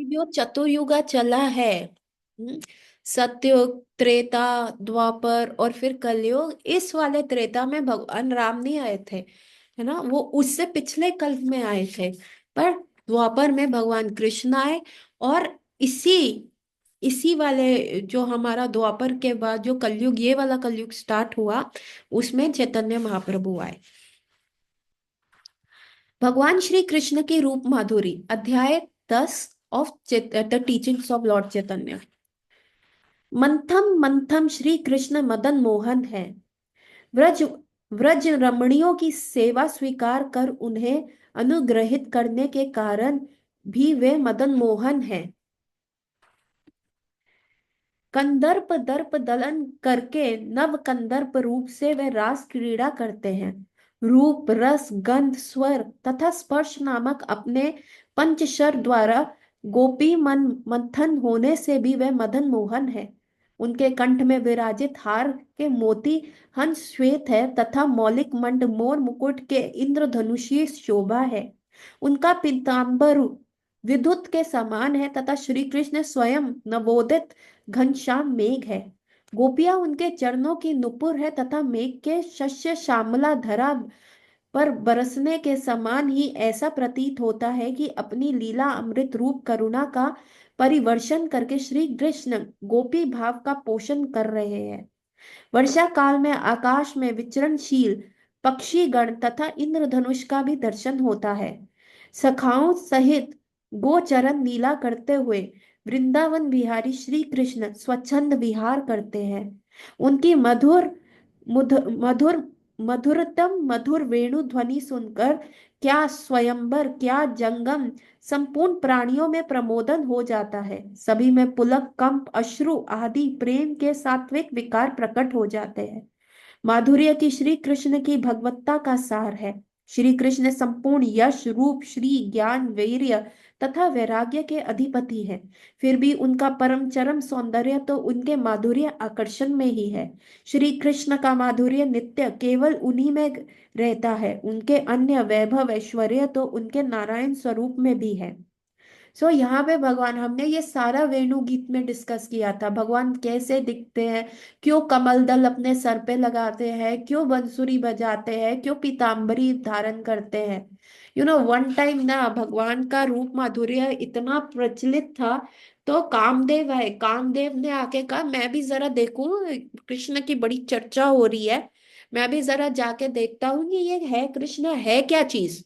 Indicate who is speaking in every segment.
Speaker 1: जो चतुर्युगा चला है, सतयुग, त्रेता, द्वापर और फिर कलयुग, इस वाले त्रेता में भगवान राम नहीं आए थे, है ना, वो उससे पिछले कल्प में आए थे। पर द्वापर में भगवान कृष्ण आए, और इसी इसी वाले जो हमारा द्वापर के बाद जो कलयुग, ये वाला कलयुग स्टार्ट हुआ, उसमें चैतन्य महाप्रभु आए। भगवान श्री कृष्ण की रूप माधुरी, अध्याय 10 of the teachings of lord Chaitanya. मंथम मंथम श्री कृष्ण मदन मोहन है। व्रज व्रज रमणियों की सेवा स्वीकार कर उन्हें अनुग्रहित करने के कारण भी वे मदन मोहन हैं। कंदर्प दर्प दलन करके नव कंदर्प रूप से वे रास क्रीड़ा करते हैं। रूप, रस, गंध, स्वर तथा स्पर्श नामक अपने पंचशर द्वारा गोपी मन मंथन होने से भी वे मदन मोहन है। उनके कंठ में विराजित हार के मोती हंस श्वेत है तथा मौलिक मंड मोर मुकुट के इंद्रधनुषीय शोभा है। उनका पीतांबर विद्युत के समान है तथा श्री कृष्ण स्वयं नवोदित घनश्याम मेघ है। गोपियां उनके चरणों की नुपुर है तथा मेघ के शस्य श्यामला धरा पर बरसने के समान ही ऐसा प्रतीत होता है कि अपनी लीला अमृत रूप करुणा का परिवर्षण करके श्री कृष्ण गोपी भाव का पोषण कर रहे हैं। वर्षा काल में आकाश में विचरणशील पक्षी गण तथा इंद्रधनुष का भी दर्शन होता है। सखाओं सहित गोचरण लीला करते हुए वृंदावन बिहारी श्री कृष्ण स्वच्छंद विहार करते हैं। उनकी मधुर मधुर मधुरतम मधुर वेणु ध्वनि सुनकर क्या स्वयंवर, क्या जंगम, संपूर्ण प्राणियों में प्रमोदन हो जाता है। सभी में पुलक, कंप, अश्रु आदि प्रेम के सात्विक विकार प्रकट हो जाते हैं। माधुर्य की श्री कृष्ण की भगवत्ता का सार है। श्री कृष्ण संपूर्ण यश, रूप, श्री ज्ञान, वीर्य तथा वैराग्य के अधिपति हैं। फिर भी उनका परम चरम सौंदर्य तो उनके माधुर्य आकर्षण में ही है। श्री कृष्ण का माधुर्य नित्य केवल उन्हीं में रहता है। उनके अन्य वैभव ऐश्वर्य तो उनके नारायण स्वरूप में भी है। यहाँ पे भगवान, हमने ये सारा वेणु गीत में डिस्कस किया था, भगवान कैसे दिखते हैं, क्यों कमल दल अपने सर पे लगाते हैं, क्यों बंसुरी बजाते हैं, क्यों पीतांबरी धारण करते हैं। वन टाइम ना भगवान का रूप माधुर्य इतना प्रचलित था, तो कामदेव है, कामदेव ने आके कहा मैं भी जरा देखूं, कृष्ण की बड़ी चर्चा हो रही है, मैं भी जरा जाके देखता हूँ कि ये है कृष्ण है क्या चीज।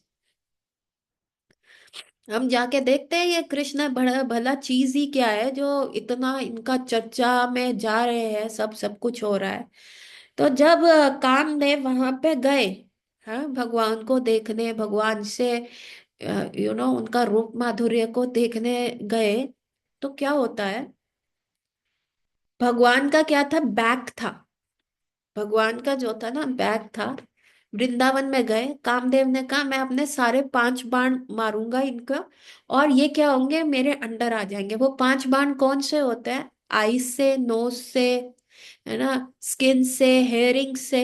Speaker 1: हम जाके देखते हैं ये कृष्ण बड़ा भला चीज ही क्या है जो इतना इनका चर्चा में जा रहे हैं, सब सब कुछ हो रहा है। तो जब कामदेव वहां पे गए, हाँ, भगवान को देखने, भगवान से उनका रूप माधुर्य को देखने गए, तो क्या होता है, भगवान का क्या था, बैग था। भगवान का जो था ना, बैग था। वृंदावन में गए, कामदेव ने कहा मैं अपने सारे 5 बाण मारूंगा इनका, और ये क्या होंगे, मेरे अंडर आ जाएंगे। वो 5 बाण कौन से होते हैं, आईज से, नोज से, है ना, स्किन से, हेयरिंग से,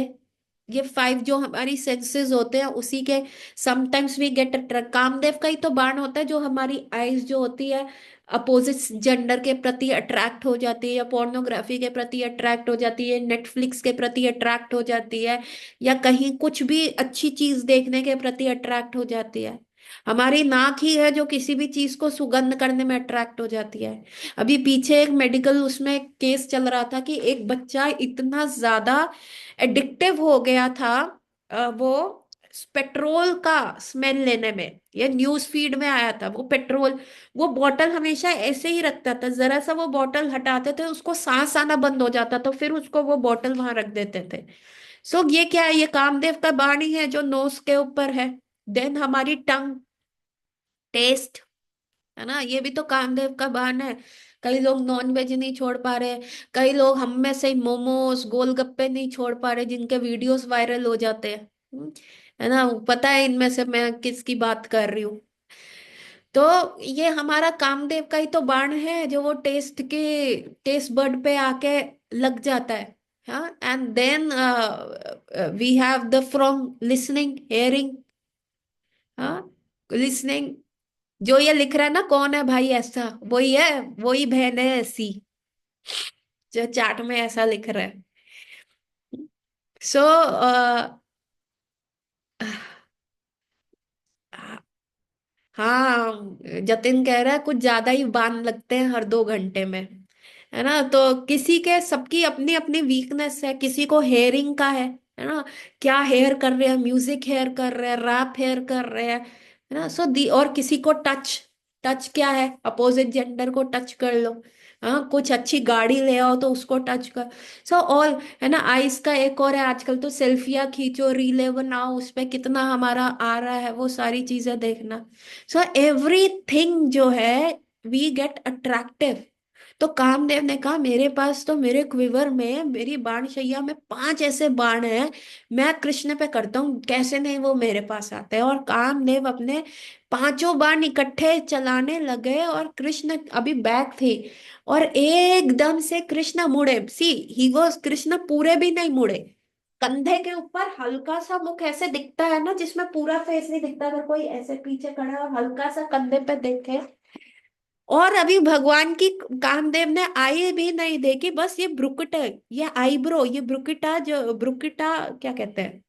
Speaker 1: ये 5 जो हमारी सेंसेस होते हैं उसी के। Sometimes we get attract, Kamdev का ही तो बाण होता है जो हमारी आईज जो होती है अपोजिट जेंडर के प्रति अट्रैक्ट हो जाती है, या पोर्नोग्राफी के प्रति अट्रैक्ट हो जाती है, नेटफ्लिक्स के प्रति अट्रैक्ट हो जाती है, या कहीं कुछ भी अच्छी चीज देखने के प्रति अट्रैक्ट हो जाती है। हमारी नाक ही है जो किसी भी चीज को सुगंध करने में अट्रैक्ट हो जाती है। अभी पीछे एक मेडिकल उसमें केस चल रहा था कि एक बच्चा इतना ज्यादा एडिक्टिव हो गया था, वो पेट्रोल का स्मेल लेने में, ये न्यूज फीड में आया था। वो पेट्रोल, वो बॉटल हमेशा ऐसे ही रखता था, जरा सा वो बॉटल हटाते थे उसको सांस आना बंद हो जाता था, फिर उसको वो बॉटल वहां रख देते थे। ये क्या है, ये कामदेव का वाणी है जो नोज के ऊपर है। देन हमारी टंग, टेस्ट, है ना, ये भी तो कामदेव का बाण है। कई लोग नॉन वेज नहीं छोड़ पा रहे, कई लोग हम में से मोमोज गोलगप्पे नहीं छोड़ पा रहे जिनके वीडियोस वायरल हो जाते हैं। है ना, पता है इनमें से मैं किसकी बात कर रही हूँ। तो ये हमारा कामदेव का ही तो बाण है जो वो टेस्ट बर्ड पे आके लग जाता है। हाँ, and then we have the from listening, hearing, हाँ, लिसनिंग, जो ये लिख रहा है ना, कौन है भाई ऐसा, वही है, वही बहन है ऐसी, जो चार्ट में ऐसा लिख रहा है। सो हाँ, जतिन कह रहा है कुछ ज्यादा ही बांध लगते हैं हर 2 घंटे में, है ना। तो किसी के, सबकी अपनी अपनी वीकनेस है, किसी को हेयरिंग का है ना, क्या हेयर कर रहे हैं, म्यूजिक हेयर कर रहे हैं, रैप हेयर कर रहे हैं, है ना। सो दी, और किसी को टच, टच क्या है, अपोजिट जेंडर को टच कर लो। हाँ, कुछ अच्छी गाड़ी ले आओ तो उसको टच कर। सो ऑल, है ना। आइस का एक और है, आजकल तो सेल्फियां खींचो, रीले बनाओ, उस पे कितना हमारा आ रहा है, वो सारी चीजें देखना। सो एवरीथिंग जो है, वी गेट अट्रैक्टिव। तो कामदेव ने कहा, मेरे पास तो, मेरे क्विवर में, मेरी बाण शैया में 5 ऐसे बाण हैं, मैं कृष्ण पे करता हूँ, कैसे नहीं वो मेरे पास आते हैं। और कामदेव अपने 5 बाण इकट्ठे चलाने लगे, और कृष्ण अभी बैक थे, और एकदम से कृष्ण मुड़े, सी, ही वाज, कृष्ण पूरे भी नहीं मुड़े, कंधे के ऊपर हल्का सा मुख ऐसे दिखता है ना, जिसमें पूरा फेस नहीं दिखता, अगर कोई ऐसे पीछे खड़ा है और हल्का सा कंधे पे देखे। और अभी भगवान की, कामदेव ने आई भी नहीं देखी, बस ये ब्रुकुट, ये आईब्रो, ये ब्रुकिटा, जो ब्रुकिटा क्या कहते हैं,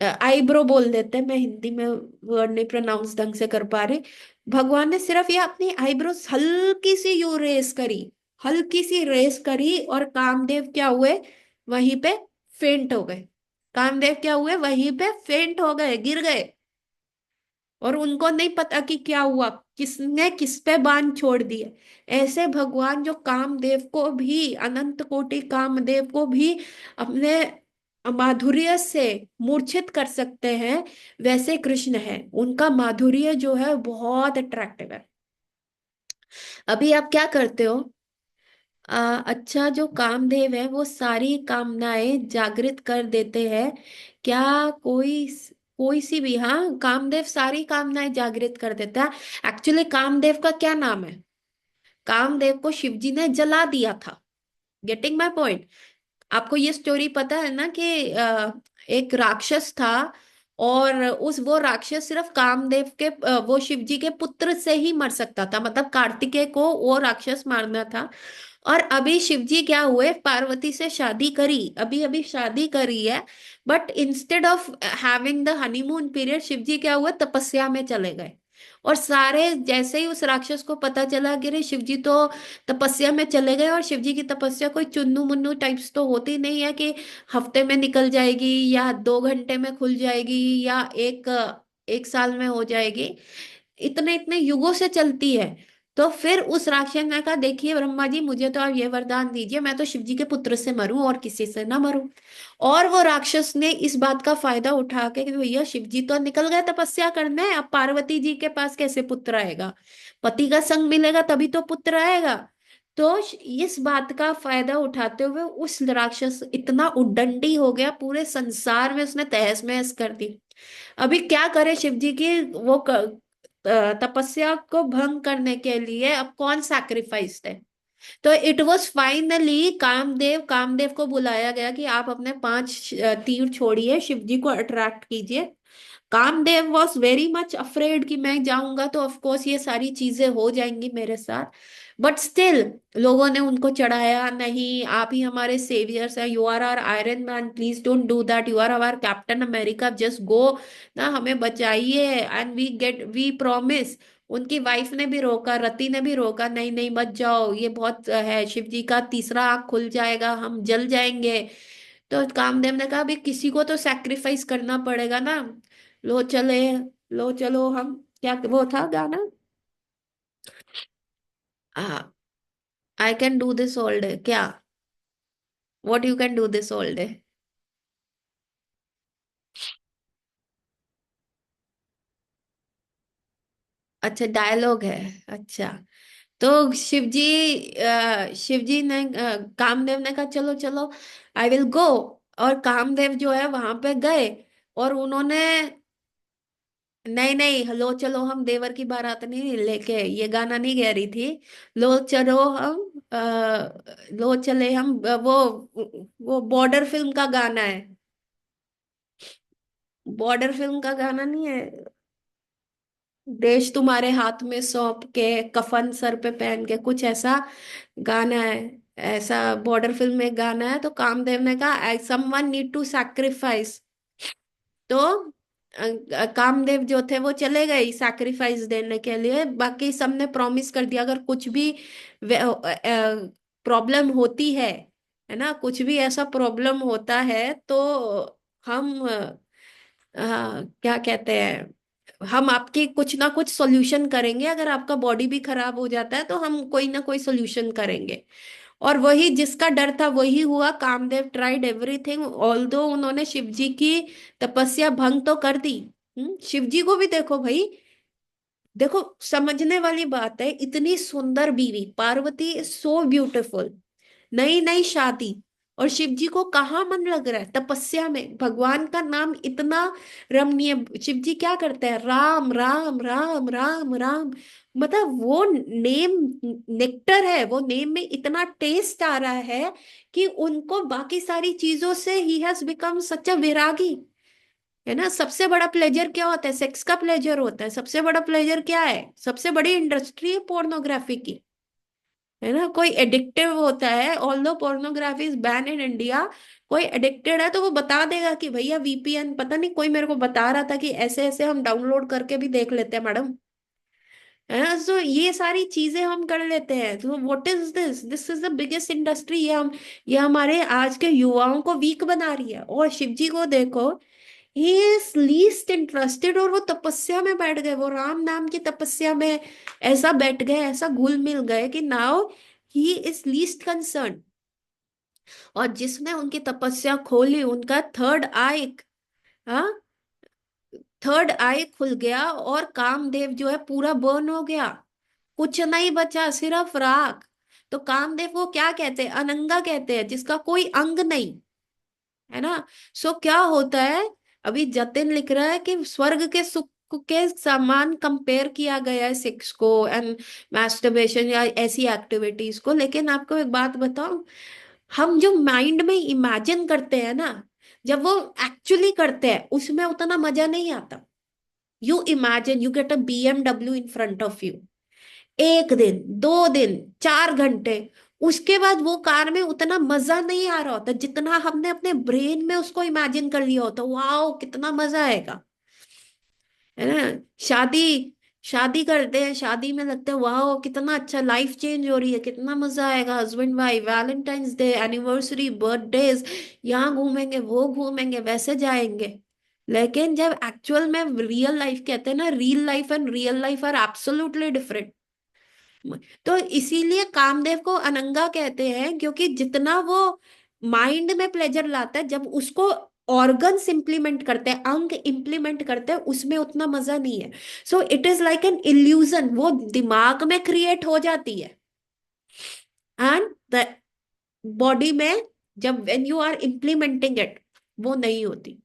Speaker 1: आईब्रो बोल देते हैं, मैं हिंदी में वर्ड नहीं प्रोनाउंस ढंग से कर पा रही। भगवान ने सिर्फ ये अपनी आईब्रोज हल्की सी यू रेस करी, हल्की सी रेस करी, और कामदेव क्या हुए, वहीं पे फेंट हो गए। कामदेव क्या हुए, वहीं पे फेंट हो गए, गिर गए। और उनको नहीं पता कि क्या हुआ, किसने किस पे बाण छोड़ दिए। ऐसे भगवान जो कामदेव को भी, अनंत कोटि कामदेव को भी अपने माधुर्य से मूर्छित कर सकते हैं, वैसे कृष्ण है, उनका माधुर्य जो है बहुत अट्रैक्टिव है। अभी आप क्या करते हो, अच्छा, जो कामदेव है वो सारी कामनाएं जागृत कर देते हैं क्या, कोई कोई सी भी, हाँ, कामदेव सारी कामनाएं जागृत कर देता है। एक्चुअली कामदेव का क्या नाम है, कामदेव को शिवजी ने जला दिया था। Getting my point. आपको ये स्टोरी पता है ना कि एक राक्षस था, और उस वो राक्षस सिर्फ कामदेव के, वो शिवजी के पुत्र से ही मर सकता था, मतलब कार्तिकेय को वो राक्षस मारना था। और अभी शिवजी क्या हुए, पार्वती से शादी करी, अभी अभी शादी करी है, but instead of having the honeymoon period, Shivji क्या हुए, तपस्या में चले गए। और सारे, जैसे ही उस राक्षस को पता चला कि रे शिवजी तो तपस्या में चले गए, और शिवजी की तपस्या कोई चुन्नू मुन्नू टाइप्स तो होती नहीं है कि हफ्ते में निकल जाएगी, या 2 घंटे में खुल जाएगी, या एक साल में हो जाएगी, इतने इतने युगों से चलती है। तो फिर उस राक्षस ने कहा, देखिए ब्रह्मा जी, मुझे तो आप ये वरदान दीजिए, मैं तो शिव जी के पुत्र से मरूं और किसी से ना मरूं। और वो राक्षस ने इस बात का फायदा उठा के कि भैया शिव जी तो निकल गए तपस्या करने, अब पार्वती जी के पास कैसे पुत्र आएगा, पति का संग मिलेगा तभी तो पुत्र आएगा। तो इस बात का फायदा उठाते हुए उस राक्षस इतना उद्दंडी हो गया, पूरे संसार में उसने तहस महस कर दी। अभी क्या करे शिव जी की, वो तपस्या को भंग करने के लिए अब कौन सैक्रिफाइस है। तो it was finally Kamdev, Kamdev को बुलाया गया कि आप अपने 5 तीर छोड़िए, शिव जी को अट्रैक्ट कीजिए। Kamdev was very much afraid कि मैं जाऊंगा तो ऑफ कोर्स ये सारी चीजें हो जाएंगी मेरे साथ, बट स्टिल लोगों ने उनको चढ़ाया, नहीं आप ही हमारे सेवियर्स हैं, you are our Iron Man, please don't do that, you are our Captain America, just go ना, हमें बचाइए, एंड वी प्रॉमिस। उनकी वाइफ ने भी रोका, रति ने भी रोका, नहीं नहीं मत जाओ, ये बहुत है, शिव जी का तीसरा आंख खुल जाएगा, हम जल जाएंगे। तो कामदेव ने कहा, अभी किसी को तो सैक्रिफाइस करना पड़ेगा ना, लो चले, लो चलो हम, क्या वो था गाना, I can do this all day, क्या, what you can do this all day. अच्छा, डायलॉग है, अच्छा। तो शिवजी ने, कामदेव ने कहा चलो चलो, आई विल गो। और कामदेव जो है वहां पे गए, और उन्होंने, नहीं नहीं, लो चलो हम देवर की बारात नहीं लेके, ये गाना नहीं गा रही थी। लो चलो हम, लो चले हम, वो बॉर्डर फिल्म का गाना है, बॉर्डर फिल्म का गाना नहीं है। देश तुम्हारे हाथ में सौंप के, कफन सर पे पहन के, कुछ ऐसा गाना है। ऐसा बॉर्डर फिल्म में गाना है, तो कामदेव ने कहा समवन नीड टू सैक्रिफाइस। तो कामदेव जो थे वो चले गए सैक्रिफाइस देने के लिए। बाकी सबने प्रॉमिस कर दिया अगर कुछ भी प्रॉब्लम होती है ना, कुछ भी ऐसा प्रॉब्लम होता है तो हम क्या कहते हैं, हम आपकी कुछ ना कुछ सॉल्यूशन करेंगे। अगर आपका बॉडी भी खराब हो जाता है तो हम कोई ना कोई सॉल्यूशन करेंगे। और वही जिसका डर था वही हुआ। कामदेव ट्राइड एवरीथिंग, ऑल्दो उन्होंने शिव जी की तपस्या भंग तो कर दी। शिव जी को भी देखो भाई, देखो समझने वाली बात है, इतनी सुंदर बीवी पार्वती, सो ब्यूटीफुल, नई नई शादी, और शिव जी को कहाँ मन लग रहा है, तपस्या में। भगवान का नाम इतना रमणीय, शिव जी क्या करते हैं, राम राम राम राम राम। मतलब वो नेम नेक्टर है, वो नेम में इतना टेस्ट आ रहा है कि उनको बाकी सारी चीजों से ही हैज बिकम सच अ विरागी। है ना, सबसे बड़ा प्लेजर क्या होता है, सेक्स का प्लेजर होता है। सबसे बड़ा प्लेजर क्या है, सबसे बड़ी इंडस्ट्री है पोर्नोग्राफी की। है ना, कोई एडिक्टिव होता है, although pornography is ban in India, कोई एडिक्टेड है तो वो बता देगा कि भैया वीपीएन, पता नहीं कोई मेरे को बता रहा था कि ऐसे ऐसे हम डाउनलोड करके भी देख लेते हैं मैडम। है ना, तो ये सारी चीजें हम कर लेते हैं। तो what is this, this is the biggest industry. ये हमारे आज के युवाओं को वीक बना रही है। और शिव जी को देखो, ही इज लीस्ट इंटरेस्टेड, और वो तपस्या में बैठ गए, वो राम नाम की तपस्या में ऐसा बैठ गए, ऐसा घुल मिल गए कि now he is least concern. और जिसने उनकी तपस्या खोली, उनका थर्ड आई, हाँ, थर्ड आई खुल गया, और कामदेव जो है पूरा बर्न हो गया, कुछ नहीं बचा, सिर्फ राख। तो कामदेव को क्या कहते हैं, अनंगा कहते हैं, जिसका कोई अंग नहीं। है ना। सो क्या होता है, अभी जतिन लिख रहा है कि स्वर्ग के सुख के समान कंपेयर किया गया है सेक्स को एंड मैस्टरबेशन या ऐसी एक्टिविटीज को। लेकिन आपको एक बात बताऊं, हम जो माइंड में इमेजिन करते हैं ना, जब वो एक्चुअली करते हैं उसमें उतना मजा नहीं आता। You imagine you get a BMW in front of you, एक दिन, 2 दिन, 4 घंटे, उसके बाद वो कार में उतना मजा नहीं आ रहा होता जितना हमने अपने ब्रेन में उसको इमेजिन कर लिया होता। वाओ कितना मजा आएगा। है ना। शादी, शादी करते हैं, शादी में लगता है वाओ कितना अच्छा, लाइफ चेंज हो रही है, कितना मजा आएगा, husband wife, Valentine's day, anniversary, birthdays, यहाँ घूमेंगे, वो घूमेंगे, वैसे जाएंगे। लेकिन जब एक्चुअल में रियल लाइफ, कहते हैं ना, real life and real life are absolutely different. तो इसीलिए कामदेव को अनंगा कहते हैं, क्योंकि जितना वो माइंड में प्लेजर लाता है, जब उसको ऑर्गन्स इंप्लीमेंट करते हैं, अंग इंप्लीमेंट करते हैं, उसमें उतना मजा नहीं है। So it is like an illusion, वो दिमाग में क्रिएट हो जाती है, एंड द बॉडी में जब when you are implementing it, वो नहीं होती।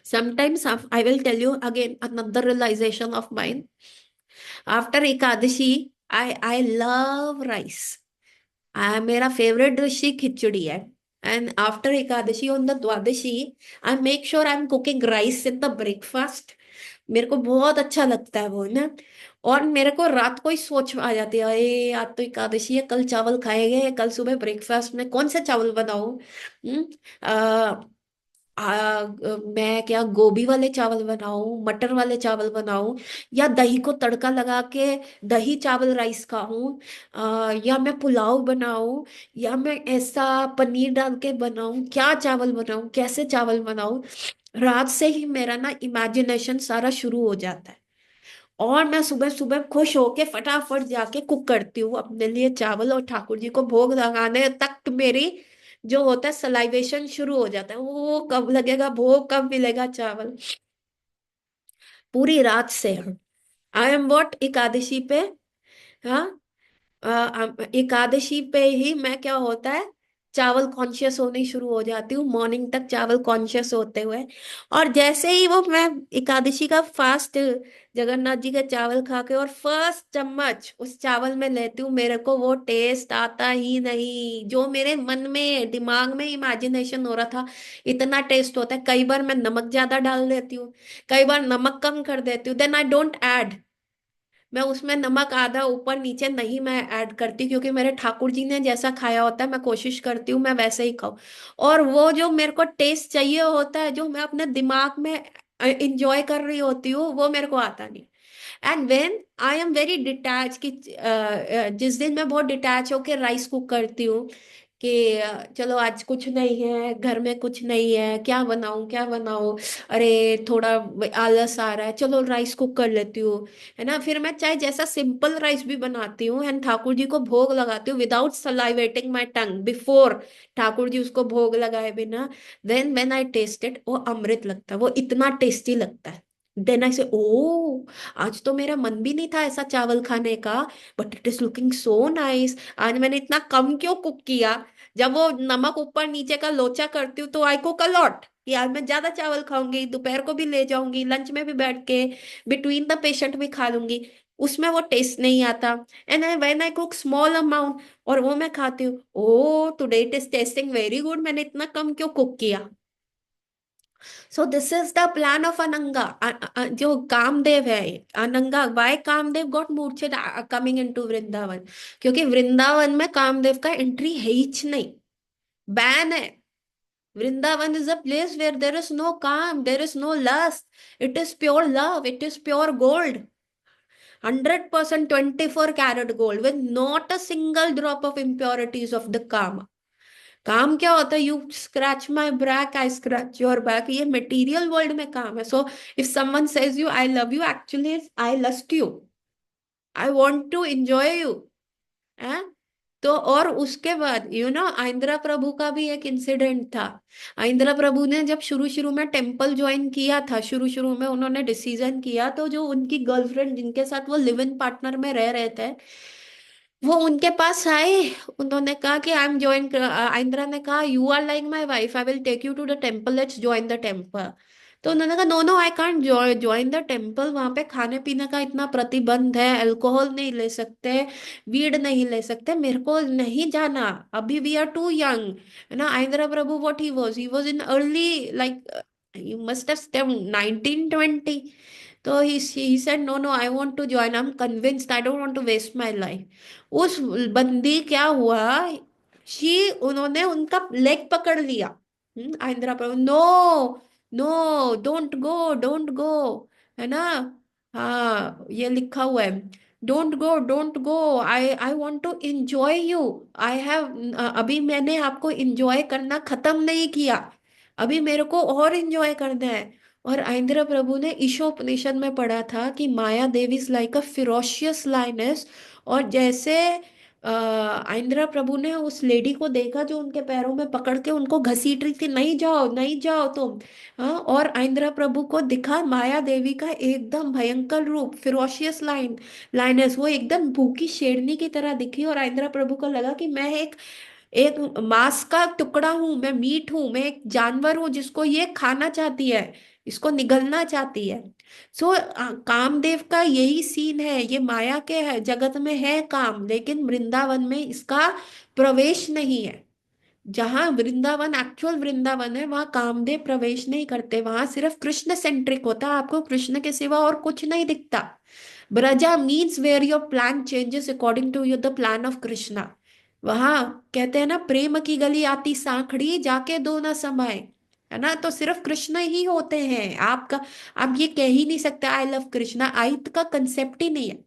Speaker 1: Sometimes I will tell you again another realization of mine. After Ekadashi, I love rice. मेरा फेवरेट डिश ही खिचड़ी है। And after Ekadashi on the Dwadashi, I make sure I am cooking rice in the breakfast. मेरे को बहुत अच्छा लगता है वो ना। और मेरे को रात को ही सोच आ जाती है, अरे आज तो एकादशी है, कल चावल खाएंगे, कल सुबह ब्रेकफास्ट में कौन सा चावल बनाऊं। मैं क्या गोभी वाले चावल बनाऊं, मटर वाले चावल बनाऊं, या दही को तड़का लगा के दही चावल राइस खाऊं, या मैं पुलाव बनाऊं, या मैं ऐसा पनीर डाल के बनाऊं, क्या चावल बनाऊं, कैसे चावल बनाऊं। रात से ही मेरा ना इमेजिनेशन सारा शुरू हो जाता है। और मैं सुबह सुबह खुश होके फटाफट जाके कुक करती हूँ अपने लिए चावल, और ठाकुर जी को भोग लगाने तक मेरी जो होता है सलाइवेशन शुरू हो जाता है, वो कब लगेगा भोग, कब मिलेगा चावल। पूरी रात से आई एम वॉट एकादशी पे, हाँ, एकादशी पे ही मैं क्या होता है, चावल कॉन्शियस होनी शुरू हो जाती हूँ, मॉर्निंग तक चावल कॉन्शियस होते हुए। और जैसे ही वो मैं एकादशी का फास्ट जगन्नाथ जी के चावल खा के और फर्स्ट चम्मच उस चावल में लेती हूँ, मेरे को वो टेस्ट आता ही नहीं जो मेरे मन में दिमाग में इमेजिनेशन हो रहा था। इतना टेस्ट होता है। कई बार मैं नमक ज्यादा डाल देती हूँ, कई बार नमक कम कर देती हूँ, देन आई डोंट ऐड। मैं उसमें नमक आधा ऊपर नीचे नहीं मैं ऐड करती, क्योंकि मेरे ठाकुर जी ने जैसा खाया होता है मैं कोशिश करती हूँ मैं वैसे ही खाऊं। और वो जो मेरे को टेस्ट चाहिए होता है, जो मैं अपने दिमाग में इंजॉय कर रही होती हूँ, वो मेरे को आता नहीं। And when I am very detach कि जिस दिन मैं बहुत डिटैच होकर राइस कुक करती हूँ कि चलो आज कुछ नहीं है, घर में कुछ नहीं है, क्या बनाऊं क्या बनाऊं, अरे थोड़ा आलस आ रहा है, चलो राइस कुक कर लेती हूँ, है ना। फिर मैं चाहे जैसा सिंपल राइस भी बनाती हूँ एंड ठाकुर जी को भोग लगाती हूँ without salivating my tongue before Thakur ji उसको भोग लगाए बिना, then when I taste it वो अमृत लगता है, वो इतना टेस्टी लगता है। देन आई से ओ, आज तो मेरा मन भी नहीं था ऐसा चावल खाने का, but it is looking so nice. आज मैंने इतना कम क्यों कुक किया। जब वो नमक ऊपर नीचे का लोचा करती हूँ तो आई कुक अ लॉट कि आज मैं ज्यादा चावल खाऊंगी, दोपहर को भी ले जाऊंगी, लंच में भी बैठ के बिटवीन द पेशेंट भी खा लूंगी। उसमें वो टेस्ट नहीं आता। And I when I cook small amount और वो मैं खाती हूँ, oh today it is tasting very good, मैंने इतना कम क्यों कुक किया। So this is the plan of Ananga. जो कामदेव है, अनंगा वाई कामदेव गॉट मूर्छित कमिंग इनटू वृंदावन, क्योंकि वृंदावन में कामदेव का एंट्री है ही नहीं, बैन है। Vrindavan is a place where there is no kaam, there is no lust, it is pure love, it is pure gold, 100% 24 carat gold with not a single drop of impurities of the kaam. काम क्या होता है, you scratch my back I scratch your back, ये material world में काम है। So if someone says you I love you, actually I lust you, I want to enjoy you, है। तो और उसके बाद आइंद्रा प्रभु का भी एक इंसिडेंट था। आइंद्रा प्रभु ने जब शुरू शुरू में टेम्पल ज्वाइन किया था, शुरू शुरू में उन्होंने डिसीजन किया, तो जो उनकी गर्लफ्रेंड जिनके साथ वो लिव इन पार्टनर में रह रहे थे, वो उनके पास आए। उन्होंने कहा कि आई एम ज्वाइन, इंदिरा ने कहा you are like my wife, I will take you to the temple, let's join the temple. तो उन्होंने कहा no no I can't join the temple, वहां पे खाने पीने का इतना प्रतिबंध है, अल्कोहल नहीं ले सकते, वीड नहीं ले सकते, मेरे को नहीं जाना, अभी वी आर टू यंग, है ना। Indira Prabhu what he was in early like you must have step 1920। तो he said no no I want to join, I'm convinced, I don't want to waste my life। उस बंदी क्या हुआ, उन्होंने उनका leg पकड़ लिया। Aindra Prabhu no no, don't go don't go, है ना। हाँ ये लिखा हुआ है, don't go don't go, I want to enjoy you, I have, अभी मैंने आपको इंजॉय करना खत्म नहीं किया, अभी मेरे को और इंजॉय करना है। और आइंद्र प्रभु ने ईशोपनिषद में पढ़ा था कि माया देवी इज लाइक अ फिरोशियस लाइनेस। और जैसे आइंद्र प्रभु ने उस लेडी को देखा जो उनके पैरों में पकड़ के उनको घसीट रही थी, नहीं जाओ नहीं जाओ तुम। हाँ, और आइंद्र प्रभु को दिखा माया देवी का एकदम भयंकर रूप, फिरोशियस लाइनेस, वो एकदम भूखी शेरनी की तरह दिखी। और आइंद्र प्रभु को लगा कि मैं एक एक मांस का टुकड़ा हूं, मैं मीट हूं, मैं एक जानवर हूं जिसको ये खाना चाहती है, इसको निगलना चाहती है। सो कामदेव का यही सीन है, ये माया के है, जगत में है काम, लेकिन वृंदावन में इसका प्रवेश नहीं है। जहां वृंदावन एक्चुअल वृंदावन है वहां कामदेव प्रवेश नहीं करते, वहां सिर्फ कृष्ण सेंट्रिक होता है, आपको कृष्ण के सिवा और कुछ नहीं दिखता। Braja means where your plan changes according to your the plan of Krishna. वहां कहते हैं ना, प्रेम की गली आती सांखड़ी जाके दो ना समाए, है ना। तो सिर्फ कृष्ण ही होते हैं आपका, आप ये कह ही नहीं सकते आई लव कृष्णा, आई का कंसेप्ट ही नहीं है।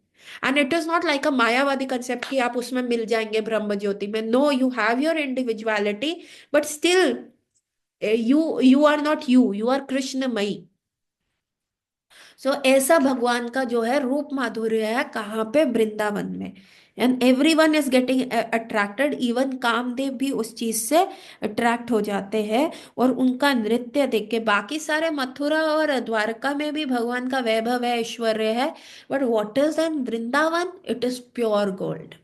Speaker 1: And it is not like a Mayavadi concept कि आप उसमें मिल जाएंगे ब्रह्म ज्योति में, no you have your individuality, but still you are not you are Krishnamayi. So ऐसा भगवान का जो है रूप माधुर्य है कहाँ पे, वृंदावन में। And every one is getting attracted, even Kamdev भी उस चीज से अट्रैक्ट हो जाते हैं। और उनका नृत्य देख के बाकी सारे मथुरा और द्वारका में भी भगवान का वैभव है, ऐश्वर्य है, but what is in Vrindavan, it is pure gold,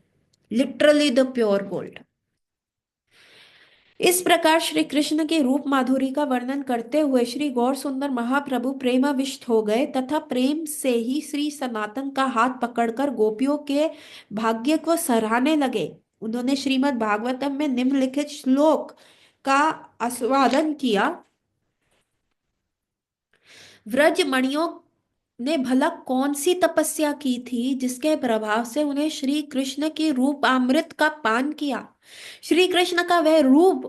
Speaker 1: literally the pure gold. इस प्रकार श्री कृष्ण के रूप माधुरी का वर्णन करते हुए श्री गौर सुंदर महाप्रभु प्रेमाविष्ट हो गए तथा प्रेम से ही श्री सनातन का हाथ पकड़कर गोपियों के भाग्य को सराहने लगे। उन्होंने श्रीमद् भागवतम में निम्नलिखित श्लोक का आस्वादन किया। व्रजमणियों ने भला कौन सी तपस्या की थी जिसके प्रभाव से उन्हें श्री कृष्ण की रूप अमृत का पान किया। श्री कृष्ण का वह रूप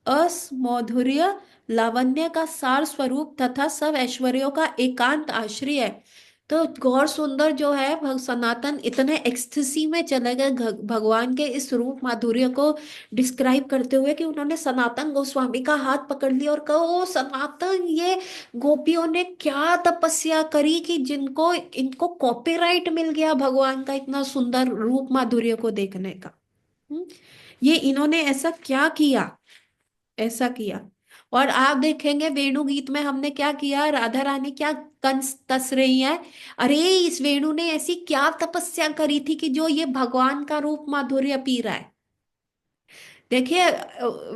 Speaker 1: असमौधुर्य लावण्य का सार स्वरूप तथा सब ऐश्वर्यों का एकांत आश्रय है। तो गौर सुंदर जो है सनातन इतने एक्सटेसी में चले गए भगवान के इस रूप माधुर्य को डिस्क्राइब करते हुए कि उन्होंने सनातन गोस्वामी का हाथ पकड़ लिया और कहा, ओ सनातन, ये गोपियों ने क्या तपस्या करी कि जिनको इनको कॉपीराइट मिल गया भगवान का इतना सुंदर रूप माधुर्य को देखने का। हम्म, ये इन्होंने ऐसा क्या किया, ऐसा किया। और आप देखेंगे वेणु गीत में हमने क्या किया, राधा रानी क्या कंस कस रही है। अरे इस वेणु ने ऐसी क्या तपस्या करी थी कि जो ये भगवान का रूप माधुर्य पी रहा है। देखिए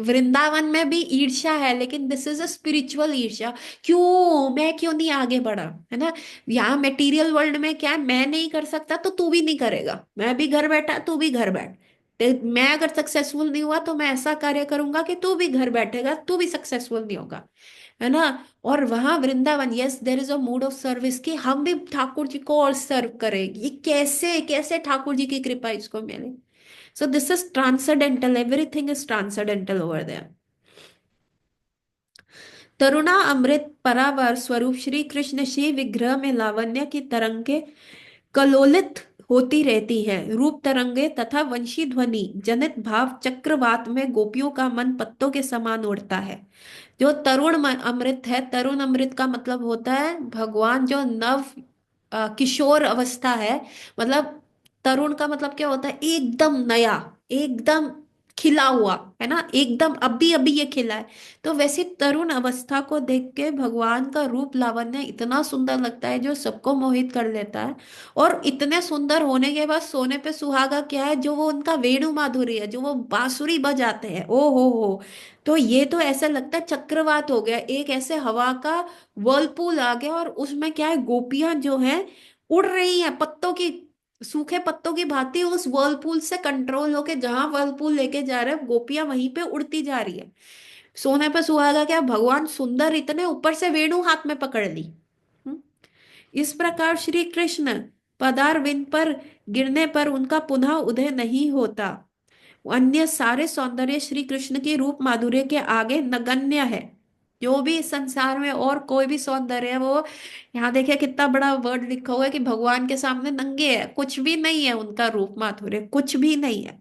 Speaker 1: वृंदावन में भी ईर्ष्या है, लेकिन दिस इज अ स्पिरिचुअल ईर्ष्या। क्यों, मैं क्यों नहीं आगे बढ़ा, है ना। यहाँ मटेरियल वर्ल्ड में क्या है, मैं नहीं कर सकता तो तू भी नहीं करेगा, मैं भी घर बैठा तू भी घर बैठ। मैं अगर सक्सेसफुल नहीं हुआ तो मैं ऐसा कार्य करूंगा कि तू भी घर बैठेगा, तू भी सक्सेसफुल नहीं होगा, है ना। और वहां Vrindavan, yes there is a mood off service कि हम भी ठाकुर जी को और सर्व करें। ये कैसे कैसे ठाकुर जी की कृपा इसको मिले। So this is transcendental. Everything is transcendental over there. Taruna अमृत परावर स्वरूप श्री कृष्ण शिव विग्रह में लावण्य की तरंगे कलोलित होती रहती है। रूप तरंगे तथा वंशी ध्वनि जनित भाव चक्रवात में गोपियों का मन पत्तों के समान उड़ता है। जो तरुण अमृत है, तरुण अमृत का मतलब होता है भगवान जो नव किशोर अवस्था है। मतलब तरुण का मतलब क्या होता है, एकदम नया, एकदम खिला हुआ, है ना, एकदम अभी अभी ये खिला है। तो वैसी तरुण अवस्था को देख के भगवान का रूप लावण्य इतना सुंदर लगता है जो सबको मोहित कर लेता है। और इतने सुंदर होने के बाद सोने पे सुहागा क्या है, जो वो उनका वेणु माधुरी है, जो वो बांसुरी बजाते हैं, ओ हो। तो ये तो ऐसा लगता है चक्रवात हो गया, एक ऐसे हवा का वर्लपूल आ गया और उसमें क्या है, गोपियां जो है उड़ रही हैं पत्तों की, सूखे पत्तों की भांति उस वर्लपूल से कंट्रोल होके जहां वर्लपूल लेके जा रहे हैं गोपियां वहीं पे उड़ती जा रही है। सोने पे सुहागा क्या, भगवान सुंदर इतने, ऊपर से वेणु हाथ में पकड़ ली। हम्म? इस प्रकार श्री कृष्ण पदारविंद पर गिरने पर उनका पुनः उदय नहीं होता। अन्य सारे सौंदर्य श्री कृष्ण के रूप माधुर्य के आगे नगण्य है। जो भी इस संसार में और कोई भी सौंदर्य है वो, यहाँ देखिए कितना बड़ा वर्ड लिखा हुआ है कि भगवान के सामने नंगे है, कुछ भी नहीं है उनका रूप माधुर्य, कुछ भी नहीं है।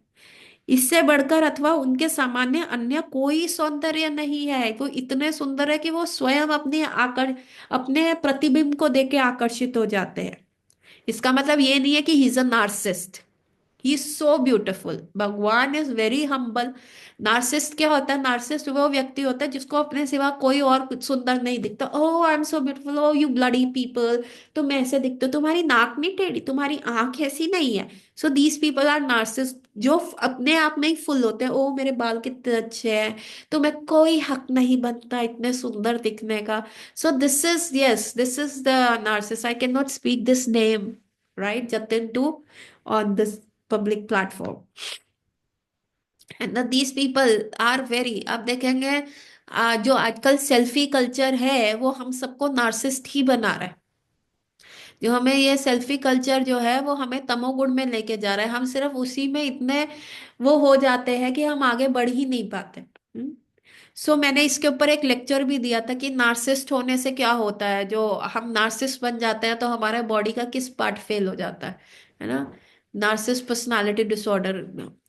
Speaker 1: इससे बढ़कर अथवा उनके सामान्य अन्य कोई सौंदर्य नहीं है। वो इतने सुंदर है कि वो स्वयं अपने प्रतिबिंब को देख के आकर्षित हो जाते हैं। इसका मतलब ये नहीं है कि he is a narcissist, he is so beautiful. भगवान इज वेरी हम्बल। नार्सिस्ट क्या होता है, नार्सिस्ट वो व्यक्ति होता है जिसको अपने सिवा कोई और कुछ सुंदर नहीं दिखता। Oh I am so beautiful, oh you bloody people, तुम ऐसे दिखते हो, तुम्हारी नाक नहीं टेढ़ी, तुम्हारी आंख ऐसी नहीं है। So these people are narcissist, जो अपने आप में ही फुल होते हैं। ओ मेरे बाल कितने अच्छे हैं, तुम्हें कोई हक नहीं बनता इतने सुंदर दिखने का। So this is, yes this is the narcissist. I can not speak this name, right Jatin, to on this public platform, and these people are very, आप देखेंगे जो आजकल सेल्फी कल्चर है वो हम सबको नार्सिस्ट ही बना रहा है। जो हमें ये सेल्फी कल्चर जो है वो हमें तमोगुण में लेके जा रहा है। हम सिर्फ उसी में इतने वो हो जाते हैं कि हम आगे बढ़ ही नहीं पाते। सो मैंने इसके ऊपर एक लेक्चर भी दिया था कि नार्सिस्ट होने से क्या होता है। जो हम नार्सिस्ट बन जाते हैं तो हमारे बॉडी का किस पार्ट फेल हो जाता है ना। नार्सिस्ट पर्सनालिटी डिसऑर्डर,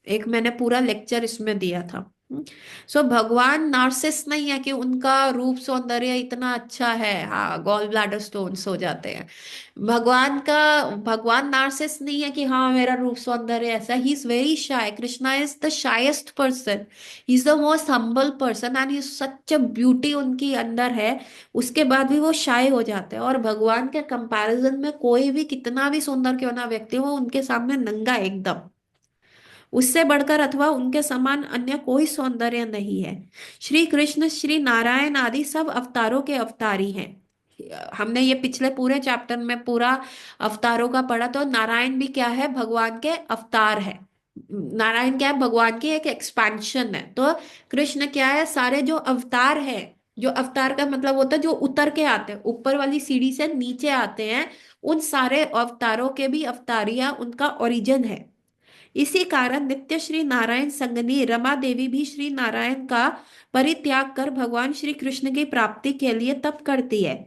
Speaker 1: एक मैंने पूरा लेक्चर इसमें दिया था। सो भगवान नार्सिस्ट नहीं है कि उनका रूप सौंदर्य इतना अच्छा है, हाँ गॉल ब्लैडर स्टोन्स हो जाते हैं। भगवान नार्सिस्ट नहीं है कि हाँ मेरा रूप सौंदर्य ऐसा। He is very shy, Krishna is the shyest person, he is the most humble person and he such a beauty उनकी अंदर है। उसके बाद भी वो शाय हो जाते हैं। और भगवान के कंपैरिजन में कोई भी कितना भी सुंदर क्यों ना व्यक्ति हो, उनके सामने नंगा एकदम। उससे बढ़कर अथवा उनके समान अन्य कोई सौंदर्य नहीं है। श्री कृष्ण, श्री नारायण आदि सब अवतारों के अवतारी हैं। हमने ये पिछले पूरे चैप्टर में पूरा अवतारों का पढ़ा, तो नारायण भी क्या है, भगवान के अवतार है। नारायण क्या है, भगवान की एक एक्सपेंशन है। तो कृष्ण क्या है, सारे जो अवतार है, जो अवतार का मतलब होता है जो उतर के आते हैं, ऊपर वाली सीढ़ी से नीचे आते हैं, उन सारे अवतारों के भी अवतारिया उनका ओरिजिन है। इसी कारण नित्य श्री नारायण संगनी रमा देवी भी श्री नारायण का परित्याग कर भगवान श्री कृष्ण की प्राप्ति के लिए तप करती है।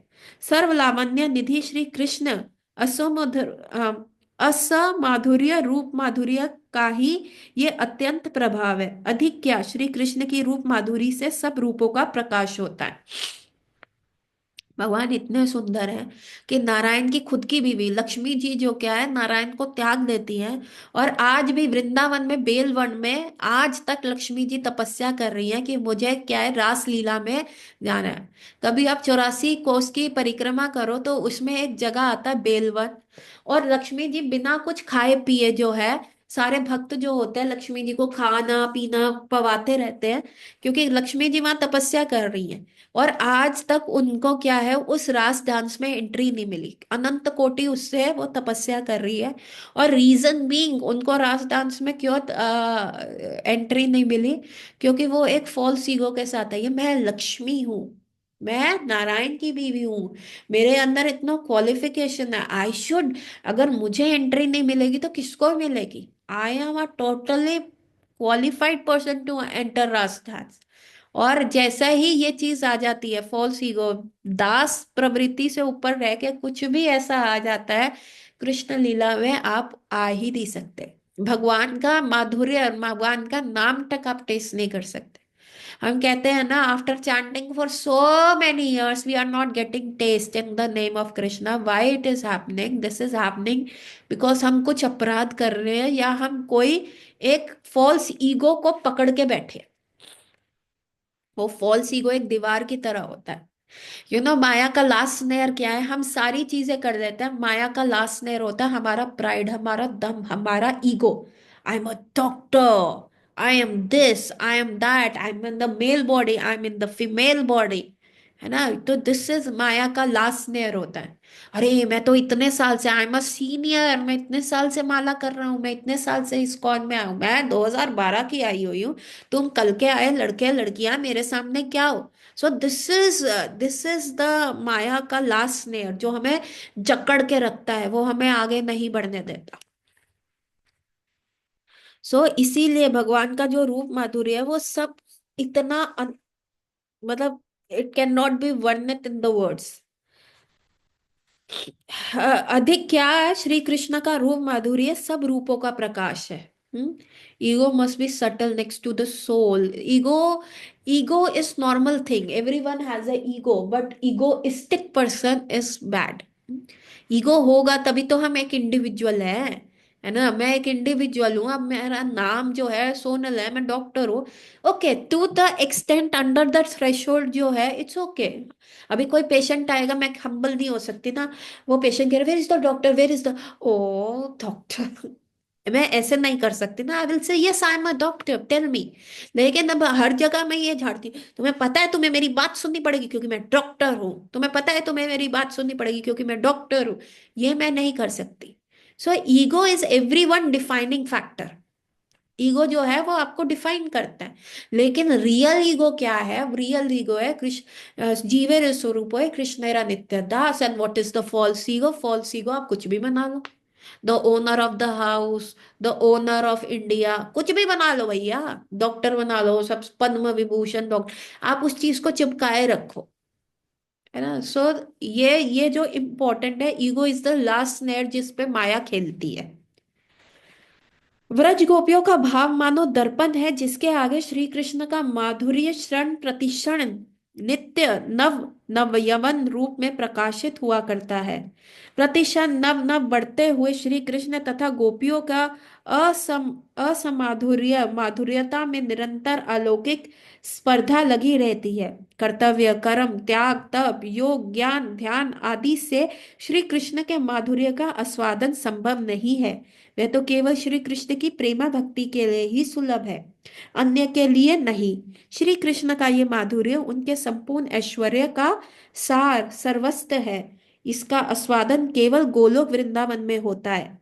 Speaker 1: सर्वलावण्य निधि श्री कृष्ण असोमधुर असमाधुर्य रूप माधुर्य का ही ये अत्यंत प्रभाव है। अधिक क्या, श्री कृष्ण की रूप माधुरी से सब रूपों का प्रकाश होता है। भगवान इतने सुंदर हैं कि नारायण की खुद की बीवी लक्ष्मी जी जो क्या है, नारायण को त्याग देती हैं। और आज भी वृंदावन में बेलवन में आज तक लक्ष्मी जी तपस्या कर रही हैं कि मुझे क्या है, रास लीला में जाना है। कभी आप 84 कोस की परिक्रमा करो तो उसमें एक जगह आता है बेलवन, और लक्ष्मी जी बिना कुछ खाए पिए जो है, सारे भक्त जो होते हैं लक्ष्मी जी को खाना पीना पवाते रहते हैं, क्योंकि लक्ष्मी जी वहां तपस्या कर रही हैं। और आज तक उनको क्या है, उस रास डांस में एंट्री नहीं मिली, अनंत कोटि उससे वो तपस्या कर रही है। और रीजन बीइंग उनको रास डांस में क्यों एंट्री नहीं मिली, क्योंकि वो एक फॉल्स ईगो के साथ है, ये मैं लक्ष्मी हूँ, मैं नारायण की बीवी हूँ, मेरे अंदर इतना क्वालिफिकेशन है, आई शुड, अगर मुझे एंट्री नहीं मिलेगी तो किसको मिलेगी, I am a totally qualified person to enter Raas dance. और जैसा ही ये चीज आ जाती है, फॉल्स ईगो, दास प्रवृत्ति से ऊपर रह के कुछ भी ऐसा आ जाता है, कृष्ण लीला में आप आ ही नहीं सकते। भगवान का माधुर्य और भगवान का नाम तक आप टेस्ट नहीं कर सकते। हम कहते हैं ना, after chanting for so many years we are not getting taste in the name of Krishna. Why it is happening, this is happening because हम कुछ अपराध कर रहे हैं, या हम कोई एक फॉल्स ईगो को पकड़ के बैठे हैं। वो फॉल्स ईगो एक दीवार की तरह होता है। माया का लास्ट स्नेयर क्या है, हम सारी चीजें कर देते हैं, माया का लास्ट स्नेयर होता है हमारा प्राइड, हमारा दम, हमारा ego. I am a doctor, I am this, I am that, I am in the male body, I am in the female body, है ना। तो दिस इज माया का लास्ट स्नेयर होता है। अरे मैं तो इतने साल से, आई एम अ सीनियर, मैं इतने साल से माला कर रहा हूँ, मैं इतने साल से इस्कॉन में आऊँ, मैं 2012 की आई हुई हूँ, तुम कल के आए लड़के लड़कियां मेरे सामने क्या हो। सो दिस इज द माया का लास्ट स्नेयर जो हमें जकड़ के रखता है, वो हमें आगे नहीं बढ़ने देता। इसीलिए भगवान का जो रूप माधुर्य है वो सब इतना मतलब इट कैन नॉट बी वर्णित इन द वर्ड्स। अधिक क्या है, श्री कृष्ण का रूप माधुर्य सब रूपों का प्रकाश है। Ego must be subtle next to the soul. Ego ego is normal thing, everyone has a ego, but egoistic person is bad. Ego होगा तभी तो हम एक इंडिविजुअल है ना। मैं एक इंडिविजुअल हूँ, अब मेरा नाम जो है सोनल है, मैं डॉक्टर हूँ। Okay, to the extent under the threshold जो है, इट्स ओके। अभी कोई पेशेंट आएगा, मैं हम्बल नहीं हो सकती ना। वो पेशेंट कह रहे where is the doctor, where is the, oh doctor, मैं ऐसे नहीं कर सकती ना, I will say yes I am a doctor, tell me. लेकिन अब हर जगह मैं ये झाड़ती हूँ, तुम्हें पता है तुम्हें मेरी बात सुननी पड़ेगी क्योंकि मैं डॉक्टर हूँ, तुम्हें पता है तुम्हें मेरी बात सुननी पड़ेगी क्योंकि मैं डॉक्टर हूँ। ये मैं नहीं कर सकती। So ego is every one defining factor. Ego जो है वो आपको डिफाइन करता है। लेकिन रियल ईगो क्या है, रियल ईगो है कृष्ण जीवे स्वरूप है कृष्णेरा नित्य दास। And what is the false ego, false ego आप कुछ भी बना लो, the owner of the house, the owner of India, कुछ भी बना लो भैया, डॉक्टर बना लो, सब पद्म विभूषण डॉक्टर, आप उस चीज को चिपकाए रखो, है ना। ये जो इम्पोर्टेंट है, ego is the last snare जिस पे माया खेलती है। व्रज गोपियों का भाव मानो दर्पण है जिसके आगे श्री कृष्ण का माधुर्य क्षण प्रतिक्षण नित्य नव नव यवन रूप में प्रकाशित हुआ करता है। प्रतिक्षण नव नव बढ़ते हुए श्री कृष्ण तथा गोपियों का असमाधुर्य माधुर्यता में निरंतर अलौकिक स्पर्धा लगी रहती है। कर्तव्य, कर्म, त्याग, तप, योग, ज्ञान, ध्यान आदि से श्री कृष्ण के माधुर्य का आस्वादन संभव नहीं है। वह तो केवल श्री कृष्ण की प्रेमा भक्ति के लिए ही सुलभ है, अन्य के लिए नहीं। श्री कृष्ण का ये माधुर्य उनके संपूर्ण ऐश्वर्य का सार सर्वस्व है। इसका आस्वादन केवल गोलोक वृंदावन में होता है,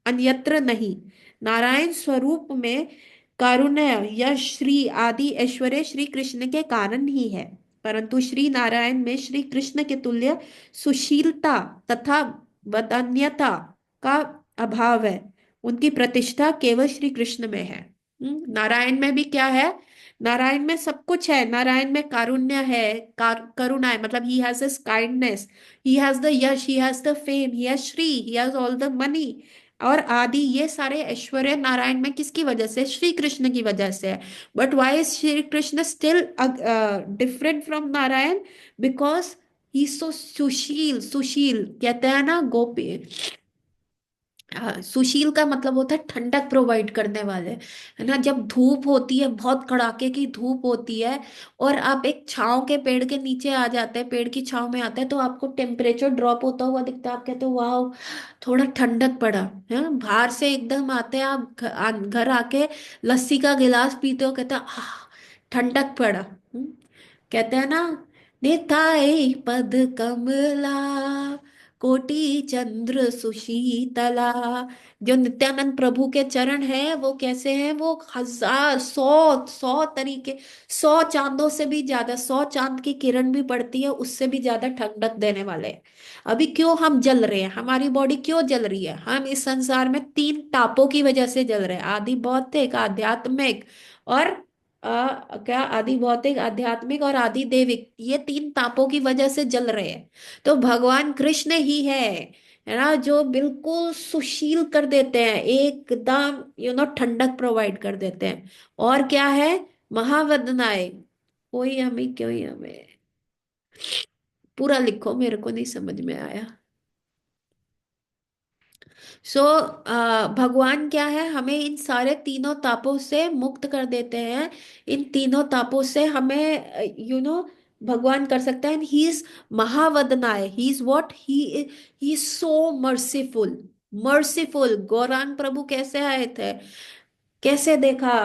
Speaker 1: अन्यत्र नहीं। नारायण स्वरूप में कारुण्य, यश, श्री आदि ऐश्वर्य श्री कृष्ण के कारण ही है, परंतु श्री नारायण में श्री कृष्ण के तुल्य सुशीलता तथा वदान्यता का अभाव है। उनकी प्रतिष्ठा केवल श्री कृष्ण में है। नारायण में भी क्या है? नारायण में सब कुछ है। नारायण में कारुण्य है, करुणा है, मतलब he has this kindness, he has the Yash, he has the fame, he has Shri, he has all the money और आदि। ये सारे ऐश्वर्य नारायण में किसकी वजह से? श्री कृष्ण की वजह से है। But why is Shri Krishna still different from Narayan? Because he so sushil. सुशील कहते हैं ना, गोपी, हाँ, सुशील का मतलब होता है ठंडक प्रोवाइड करने वाले, है ना। जब धूप होती है, बहुत कड़ाके की धूप होती है, और आप एक छांव के पेड़ के नीचे आ जाते हैं, पेड़ की छांव में आते हैं, तो आपको टेम्परेचर ड्रॉप होता हुआ दिखता है, आप कहते हो वाह, थोड़ा ठंडक पड़ा है। बाहर से एकदम आते हैं आप, घर आके लस्सी का गिलास पीते हो, कहते हैं आह, ठंडक पड़ा। कहते हैं ना, निताई पद कमला कोटि चंद्र सुशीतला। जो नित्यानंद प्रभु के चरण है वो कैसे हैं? वो हजार, सौ, सौ तरीके, सौ चांदों से भी ज्यादा, सौ चांद की किरण भी पड़ती है उससे भी ज्यादा ठंडक देने वाले हैं। अभी क्यों हम जल रहे हैं? हमारी बॉडी क्यों जल रही है? हम इस संसार में तीन तापों की वजह से जल रहे हैं, आदि भौतिक, आध्यात्मिक और क्या, आदि भौतिक, आध्यात्मिक और आदि देविक, ये तीन तापों की वजह से जल रहे हैं। तो भगवान कृष्ण ही है ना, जो बिल्कुल सुशील कर देते हैं, एकदम ठंडक प्रोवाइड कर देते हैं। और क्या है? महावदनाए, कोई हमें, क्यों ही हमें, पूरा लिखो, मेरे को नहीं समझ में आया। सो भगवान क्या है? हमें इन सारे तीनों तापों से मुक्त कर देते हैं। इन तीनों तापों से हमें भगवान कर सकता है। He is mahavadanya, he is what, he is so merciful. Merciful Gaurang Prabhu कैसे आए थे? कैसे देखा?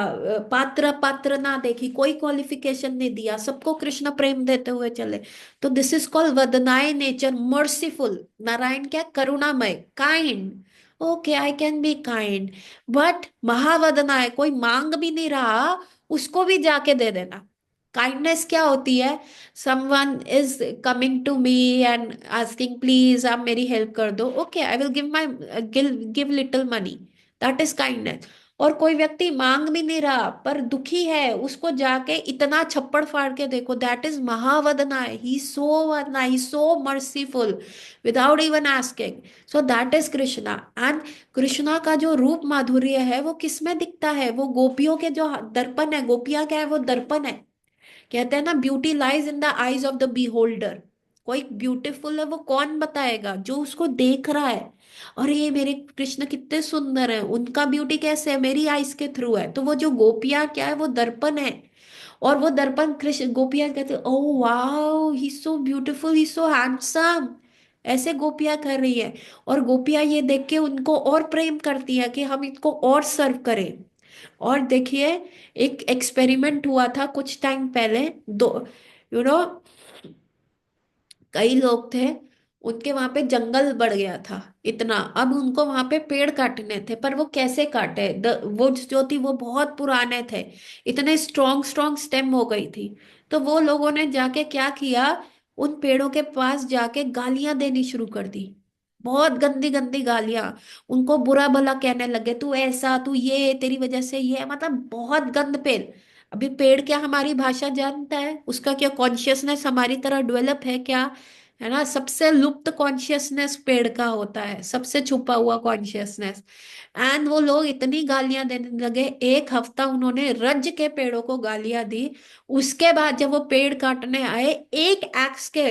Speaker 1: पात्र पात्र ना देखी, कोई क्वालिफिकेशन नहीं दिया, सबको कृष्ण प्रेम देते हुए चले। तो this is called vadanya nature, merciful. Narayan क्या? करुणामय, kind. Okay, I can be kind. But mahavadanya, कोई मांग भी नहीं रहा, उसको भी जाके दे देना। काइंडनेस क्या होती है? Someone is coming to me and asking, please आप मेरी हेल्प कर दो, okay I will give my, give little money, that is kindness. और कोई व्यक्ति मांग भी नहीं रहा पर दुखी है, उसको जाके इतना छप्पड़ फाड़ के देखो, that is mahavadanya, he so vadanya, he so merciful without even asking. So that is Krishna. And Krishna का जो रूप माधुर्य है वो किस में दिखता है? वो गोपियों के जो दर्पण है, गोपियां क्या है? वो दर्पण है। कहते हैं ना, beauty lies in the eyes of the beholder. कोई ब्यूटीफुल है वो कौन बताएगा? जो उसको देख रहा है, और ये मेरे कृष्ण कितने सुंदर है, उनका ब्यूटी कैसे है? मेरी आईज के थ्रू है। तो वो जो गोपियां क्या है? वो दर्पण है। और वो दर्पण कृष्ण, गोपियां कहते हैं ओ वाओ, ही सो ब्यूटीफुल, ही सो हैंडसम, ऐसे गोपियां कर रही है। और गोपियां ये देख के उनको और प्रेम करती है कि हम इनको और सर्व करें। और देखिए, एक एक्सपेरिमेंट हुआ था कुछ टाइम पहले, दो यू नो कई लोग थे, उनके वहां पे जंगल बढ़ गया था इतना, अब उनको वहां पे पेड़ काटने थे। पर वो कैसे काटे? वुड्स जो थी वो बहुत पुराने थे, इतने स्ट्रॉन्ग स्ट्रॉन्ग स्टेम हो गई थी। तो वो लोगों ने जाके क्या किया, उन पेड़ों के पास जाके गालियां देनी शुरू कर दी, बहुत गंदी गंदी गालियां। उनको बुरा भला कहने लगे, तू ऐसा, तू ये, तेरी वजह से ये, मतलब बहुत गंद पेड़। अभी पेड़ क्या हमारी भाषा जानता है? उसका क्या कॉन्शियसनेस हमारी तरह डेवलप है क्या? है ना, सबसे लुप्त कॉन्शियसनेस पेड़ का होता है, सबसे छुपा हुआ कॉन्शियसनेस। एंड वो लोग इतनी गालियां देने लगे, एक हफ्ता उन्होंने रज के पेड़ों को गालियां दी। उसके बाद जब वो पेड़ काटने आए, एक एक्स के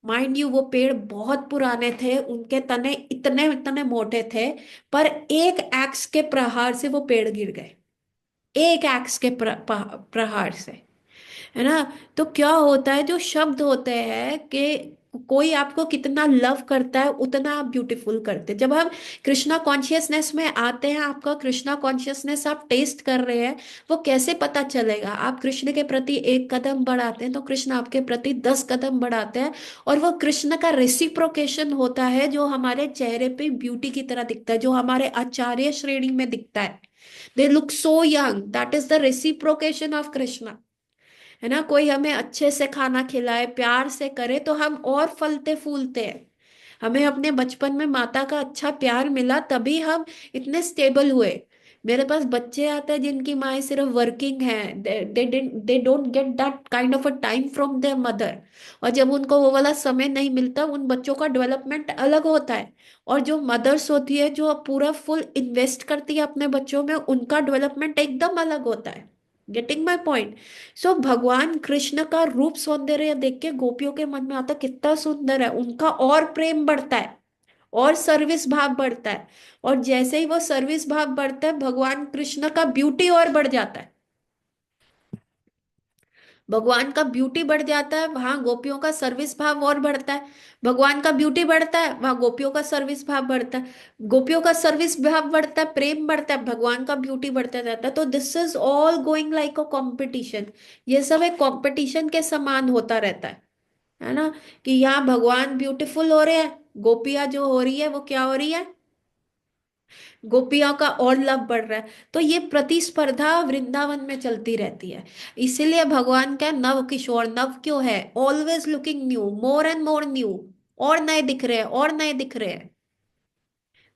Speaker 1: माइंड यू वो पेड़ बहुत पुराने थे, उनके तने इतने इतने मोटे थे, पर एक एक्स के प्रहार से वो पेड़ गिर गए। एक एक्स के प्रहार से, है ना। तो क्या होता है, जो शब्द होते हैं कि कोई आपको कितना लव करता है उतना आप ब्यूटीफुल करते हैं। जब हम कृष्णा कॉन्शियसनेस में आते हैं, आपका कृष्णा कॉन्शियसनेस आप टेस्ट कर रहे हैं, वो कैसे पता चलेगा? आप कृष्ण के प्रति एक कदम बढ़ाते हैं तो कृष्ण आपके प्रति 10 कदम बढ़ाते हैं। और वो कृष्ण का रेसिप्रोकेशन होता है, जो हमारे चेहरे पे ब्यूटी की तरह दिखता है, जो हमारे आचार्य श्रेणी में दिखता है। They look so young, that is the reciprocation of Krishna, है ना। कोई हमें अच्छे से खाना खिलाए, प्यार से करे, तो हम और फलते फूलते हैं। हमें अपने बचपन में माता का अच्छा प्यार मिला, तभी हम इतने स्टेबल हुए। मेरे पास बच्चे आते हैं जिनकी माँ सिर्फ वर्किंग है, they don't get that kind of a time from there mother. और जब उनको वो वाला समय नहीं मिलता, उन बच्चों का डेवलपमेंट अलग होता है। और जो मदर्स होती है, जो पूरा फुल इन्वेस्ट करती है अपने बच्चों में, उनका डेवलपमेंट एकदम अलग होता है। Getting my point? सो भगवान कृष्ण का रूप सौंदर्य देख के गोपियों के मन में आता, कितना सुंदर है, उनका और प्रेम बढ़ता है, और सर्विस भाव बढ़ता है। और जैसे ही वो सर्विस भाव बढ़ता है, भगवान कृष्ण का ब्यूटी और बढ़ जाता है। भगवान का ब्यूटी बढ़ जाता है, वहां गोपियों का सर्विस भाव और बढ़ता है। भगवान का ब्यूटी बढ़ता है, वहां गोपियों का सर्विस भाव बढ़ता है। गोपियों का सर्विस भाव बढ़ता है, प्रेम बढ़ता है, भगवान का ब्यूटी बढ़ता जाता है। तो this is all going like a competition. ये सब एक कॉम्पिटिशन के समान होता रहता है ना। कि यहाँ भगवान ब्यूटीफुल हो रहे हैं, गोपियां जो हो रही है वो क्या हो रही है, गोपियों का और लव बढ़ रहा है। तो ये प्रतिस्पर्धा वृंदावन में चलती रहती है। इसीलिए भगवान का नव किशोर, नव क्यों है, always looking new, more and more new. और नए दिख रहे हैं, और नए दिख रहे हैं।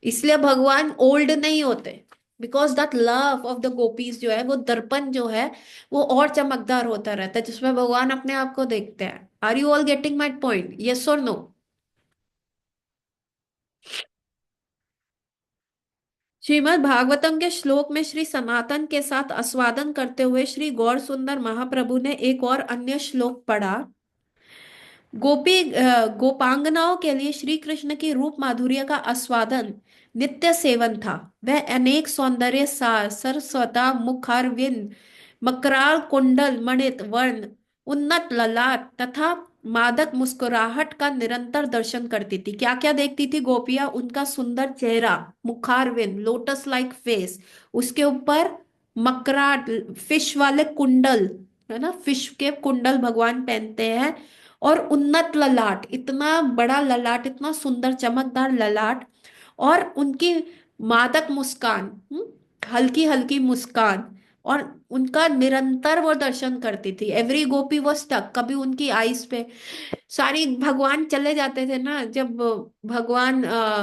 Speaker 1: इसलिए भगवान ओल्ड नहीं होते। Because that love of the gopis जो है, वो दर्पण जो है, वो और चमकदार होता रहता है, जिसमें भगवान अपने आप को देखते हैं। Are you all getting my point? Yes और नो? श्रीमद् भागवतम के श्लोक में श्री सनातन के साथ आस्वादन करते हुए श्री गौर सुंदर महाप्रभु ने एक और अन्य श्लोक पढ़ा। गोपांगनाओं के लिए श्री कृष्ण की रूप माधुर्य का आस्वादन नित्य सेवन था। वह अनेक सौंदर्य सार, सरस्वता मुखारविंद, मकराल कुंडल मणित वर्ण, उन्नत ललाट तथा मादक मुस्कुराहट का निरंतर दर्शन करती थी। क्या क्या देखती थी गोपियां? उनका सुंदर चेहरा, मुखारविंद, लोटस लाइक फेस, उसके ऊपर मकराट, फिश वाले कुंडल, है ना, फिश के कुंडल भगवान पहनते हैं। और उन्नत ललाट, इतना बड़ा ललाट, इतना सुंदर चमकदार ललाट। और उनकी मादक मुस्कान, हल्की हल्की मुस्कान। और उनका निरंतर वो दर्शन करती थी। एवरी गोपी वो स्टक, कभी उनकी आईज पे, सारी भगवान चले जाते थे ना, जब भगवान